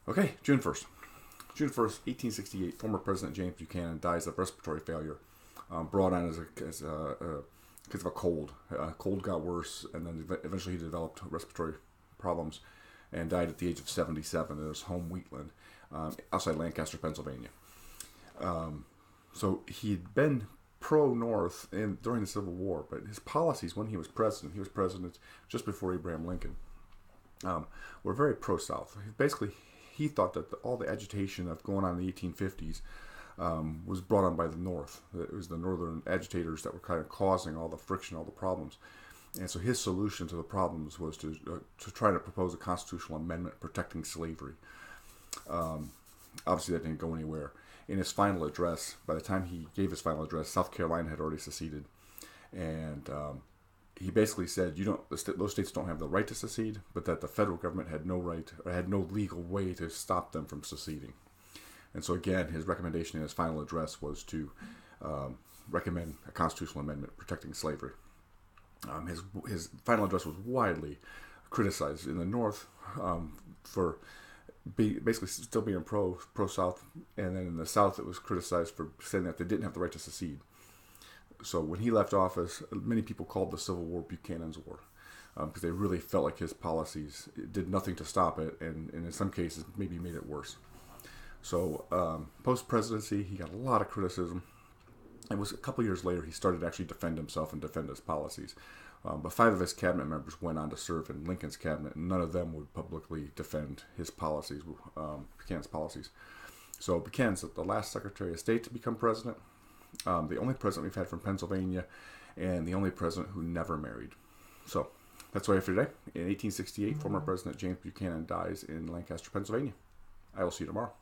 Okay, June 1st. June 1st, 1868, former President James Buchanan dies of respiratory failure, brought on because of a cold. Cold got worse, and then eventually he developed respiratory problems and died at the age of 77 in his home Wheatland, outside Lancaster, Pennsylvania. So he'd been pro-North during the Civil War, but his policies when he was president just before Abraham Lincoln, were very pro-South. Basically, he thought that all the agitation of going on in the 1850s was brought on by the North. It was the Northern agitators that were kind of causing all the friction, all the problems. And so his solution to the problems was to try to propose a constitutional amendment protecting slavery. Obviously, that didn't go anywhere. In his final address, by the time he gave his final address, South Carolina had already seceded, and he basically said, those states don't have the right to secede, but that the federal government had no right or had no legal way to stop them from seceding. And so again, his recommendation in his final address was to recommend a constitutional amendment protecting slavery. His final address was widely criticized in the North for basically still being pro-South, and then in the South it was criticized for saying that they didn't have the right to secede. So when he left office, many people called the Civil War Buchanan's War, because they really felt like his policies did nothing to stop it, and in some cases maybe made it worse. So post-presidency, he got a lot of criticism. It was a couple years later he started to actually defend himself and defend his policies. But 5 of his cabinet members went on to serve in Lincoln's cabinet, and none of them would publicly defend his policies, Buchanan's policies. So Buchanan's the last Secretary of State to become president, the only president we've had from Pennsylvania, and the only president who never married. So that's what I have for today. In 1868, former President James Buchanan dies in Lancaster, Pennsylvania. I will see you tomorrow.